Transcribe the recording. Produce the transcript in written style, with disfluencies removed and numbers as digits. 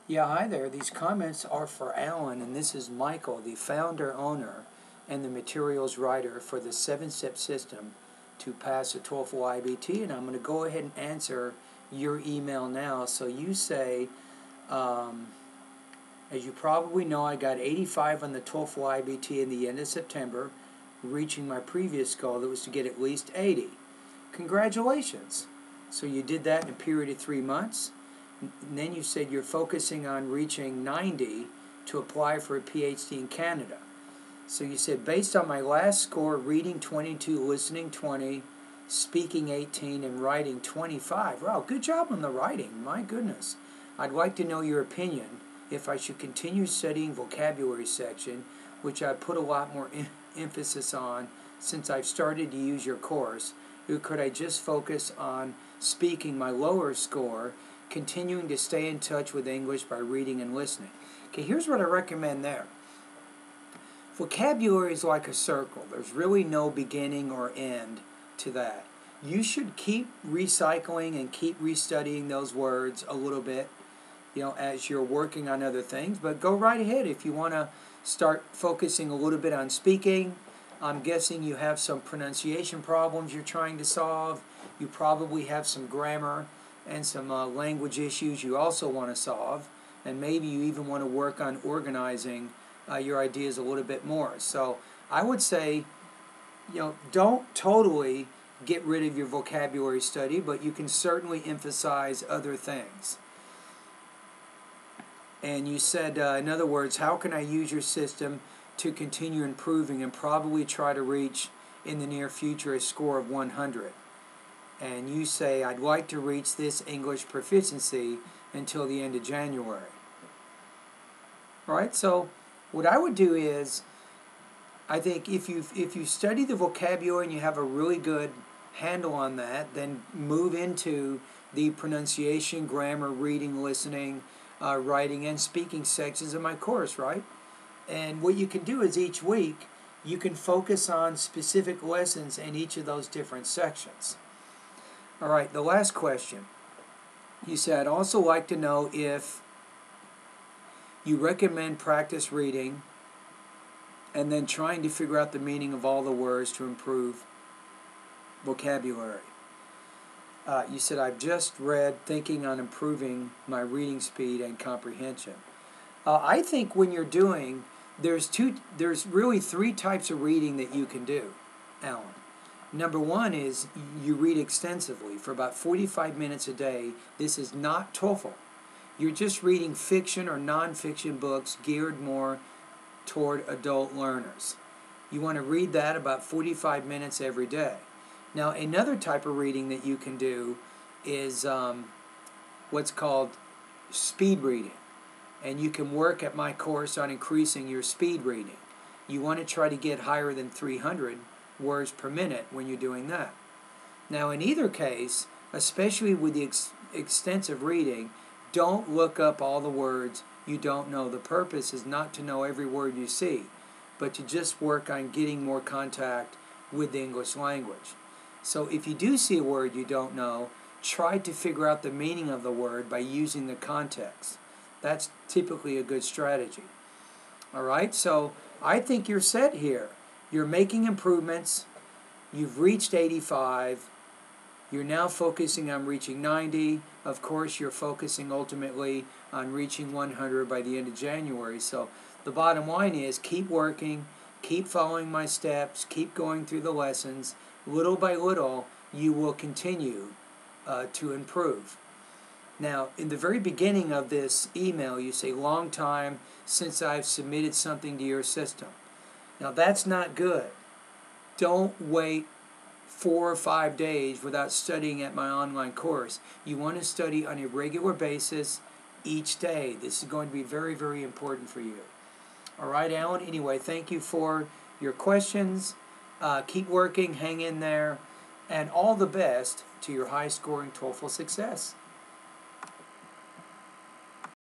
Yeah, hi there. These comments are for Allan, and this is Michael, the founder, owner, and the materials writer for the 7-step system to pass the TOEFL IBT. And I'm going to go ahead and answer your email now. So you say, as you probably know, I got 85 on the TOEFL IBT in the end of September, reaching my previous goal that was to get at least 80. Congratulations. So you did that in a period of 3 months. And then you said you're focusing on reaching 90 to apply for a PhD in Canada. So you said, based on my last score, reading 22, listening 20, speaking 18, and writing 25. Wow, good job on the writing. My goodness. I'd like to know your opinion if I should continue studying vocabulary section, which I put a lot more emphasis on since I've started to use your course, or could I just focus on speaking my lower score, continuing to stay in touch with English by reading and listening? Okay, here's what I recommend there. Vocabulary is like a circle. There's really no beginning or end to that. You should keep recycling and keep restudying those words a little bit, as you're working on other things, but go right ahead if you want to start focusing a little bit on speaking. I'm guessing you have some pronunciation problems you're trying to solve. You probably have some grammar and some language issues you also want to solve, and maybe you even want to work on organizing your ideas a little bit more. So I would say, don't totally get rid of your vocabulary study, but you can certainly emphasize other things. And you said, in other words, how can I use your system to continue improving and probably try to reach in the near future a score of 100? And you say, I'd like to reach this English proficiency until the end of January. All right, so what I would do is, I think if you study the vocabulary and you have a really good handle on that, then move into the pronunciation, grammar, reading, listening, writing, and speaking sections of my course, right? And what you can do is each week, you can focus on specific lessons in each of those different sections. All right, the last question. You said, I'd also like to know if you recommend practice reading and then trying to figure out the meaning of all the words to improve vocabulary. You said, I've just read Thinking on Improving My Reading Speed and Comprehension. I think when you're doing, there's really 3 types of reading that you can do, Allan. Number 1 is you read extensively for about 45 minutes a day. This is not TOEFL. You're just reading fiction or nonfiction books geared more toward adult learners. You want to read that about 45 minutes every day. Now, another type of reading that you can do is what's called speed reading. And you can work at my course on increasing your speed reading. You want to try to get higher than 300 words per minute when you're doing that. Now, in either case, especially with the extensive reading, don't look up all the words you don't know. The purpose is not to know every word you see, but to just work on getting more contact with the English language. So if you do see a word you don't know, try to figure out the meaning of the word by using the context. That's typically a good strategy. All right, so I think you're set here. You're making improvements. You've reached 85. You're now focusing on reaching 90. Of course, you're focusing ultimately on reaching 100 by the end of January. So the bottom line is keep working, keep following my steps, keep going through the lessons. Little by little, you will continue to improve. Now, in the very beginning of this email, you say, long time since I've submitted something to your system. Now, that's not good. Don't wait 4 or 5 days without studying at my online course. You want to study on a regular basis each day. This is going to be very, very important for you. All right, Allan? Anyway, thank you for your questions. Keep working, hang in there, and all the best to your high-scoring TOEFL success.